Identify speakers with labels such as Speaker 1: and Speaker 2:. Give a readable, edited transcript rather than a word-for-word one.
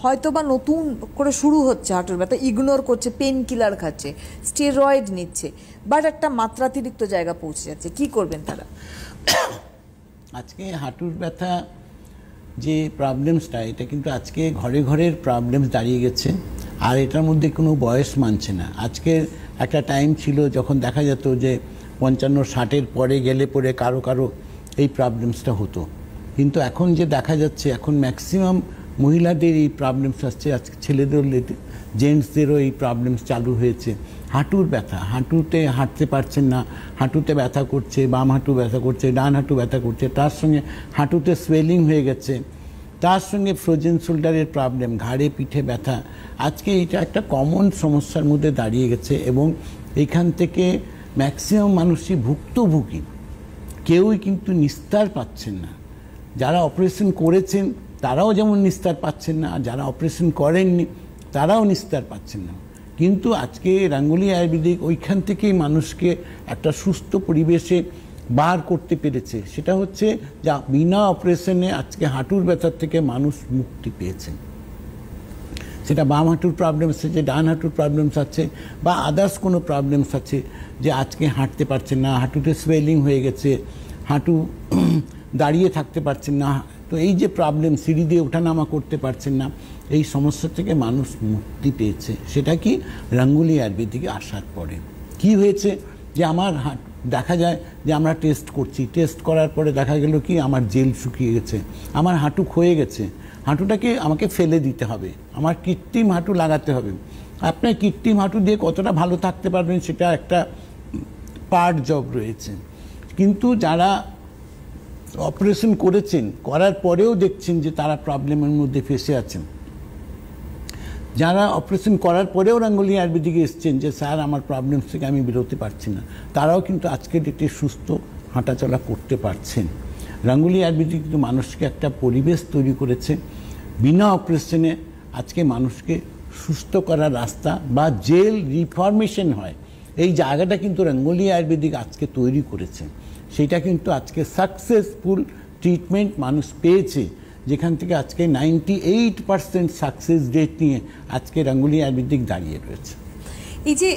Speaker 1: হয়তো বা নতুন করে শুরু হচ্ছে হাঁটুর ব্যথা, ইগনোর করছে, পেন কিলার খাচ্ছে, স্টেরয়েড নিচ্ছে, বাট একটা মাত্রাতিরিক্ত জায়গা পৌঁছে যাচ্ছে, কি করবেন তারা?
Speaker 2: আজকে হাঁটুর ব্যথা যে প্রবলেমসটা, এটা কিন্তু আজকে ঘরে ঘরের প্রবলেমস দাঁড়িয়ে গেছে, আর এটার মধ্যে কোনো বয়স মানছে না। আজকে একটা টাইম ছিল যখন দেখা যেত যে 55-60-এর পরে গেলে পরে কারো কারো এই প্রবলেমসটা হতো, কিন্তু এখন যে দেখা যাচ্ছে এখন ম্যাক্সিমাম মহিলাদের এই প্রবলেমস আসছে, আজকে ছেলেদের জেন্টসদেরও এই প্রবলেমস চালু হয়েছে। হাঁটুর ব্যথা, হাঁটুতে হাঁটতে পারছেন না, হাঁটুতে ব্যথা করছে, বাম হাঁটু ব্যথা করছে, ডান হাঁটু ব্যথা করছে, তার সঙ্গে হাঁটুতে সোয়েলিং হয়ে গেছে, তার সঙ্গে ফ্রোজেন শোল্ডারের প্রবলেম, ঘাড়ে পিঠে ব্যথা। আজকে এটা একটা কমন সমস্যার মধ্যে দাঁড়িয়ে গেছে এবং এইখান থেকে ম্যাক্সিমাম মানুষই ভুক্তভোগী, কেউই কিন্তু নিস্তার পাচ্ছেন না। যারা অপারেশন করেছেন তারাও যেমন নিস্তার পাচ্ছেন না, আর যারা অপারেশন করেননি তারাও নিস্তার পাচ্ছেন না। কিন্তু আজকে রাঙ্গুলি আয়ুর্বেদিক ওইখান থেকেই মানুষকে একটা সুস্থ পরিবেশে বার করতে পেরেছে। সেটা হচ্ছে যা বিনা অপারেশনে আজকে হাঁটুর ব্যথার থেকে মানুষ মুক্তি পেয়েছেন। সেটা বাম হাঁটুর প্রবলেমস আছে, ডান হাঁটুর প্রবলেমস আছে, বা আদার্স কোনো প্রবলেমস আছে, যে আজকে হাঁটতে পারছেন না, হাঁটুতে সোয়েলিং হয়ে গেছে, হাঁটু দাঁড়িয়ে থাকতে পারছেন না, তো এই যে প্রবলেম, সিঁড়ি দিয়ে ওঠানামা করতে পারছেন না, এই সমস্যা থেকে মানুষ মুক্তি পেয়েছে। সেটা কি রাঙ্গুলি আয়ুর্বেদিকে আসার পরে কি হয়েছে, যে আমার দেখা যায় যে আমরা টেস্ট করছি, টেস্ট করার পরে দেখা গেল কি আমার জেল শুকিয়ে গেছে, আমার হাঁটু ক্ষয়ে গেছে, হাঁটুটাকে আমাকে ফেলে দিতে হবে, আমার কৃত্রিম হাঁটু লাগাতে হবে। আপনার কৃত্রিম হাঁটু দিয়ে কতটা ভালো থাকতে পারবেন সেটা একটা পার্ট জব রয়েছে। কিন্তু যারা অপারেশন করেছেন, করার পরেও দেখছেন যে তারা প্রবলেমের মধ্যে ফেসে আছেন, যারা অপারেশন করার পরেও রাঙ্গুলি আয়ুর্বেদিকে এসছেন যে স্যার আমার প্রবলেমস থেকে আমি বেরোতে পারছি না, তারাও কিন্তু আজকের ডেটে সুস্থ হাঁটাচলা করতে পারছেন। রাঙ্গুলি আয়ুর্বেদিক কিন্তু মানুষকে একটা পরিবেশ তৈরি করেছে, বিনা অপারেশনে আজকে মানুষকে সুস্থ করার রাস্তা বা জেল রিফরমেশন হয়, এই জায়গাটা কিন্তু রাঙ্গুলি আয়ুর্বেদিক আজকে তৈরি করেছে। সেটা কিন্তু আজকে সাকসেসফুল ট্রিটমেন্ট মানুষ পেয়েছে, যেখান থেকে আজকে 98% সাকসেস রেট নিয়ে আজকে রাঙ্গুলি আয়ুর্বেদিক দাঁড়িয়ে রয়েছে।
Speaker 1: এই যে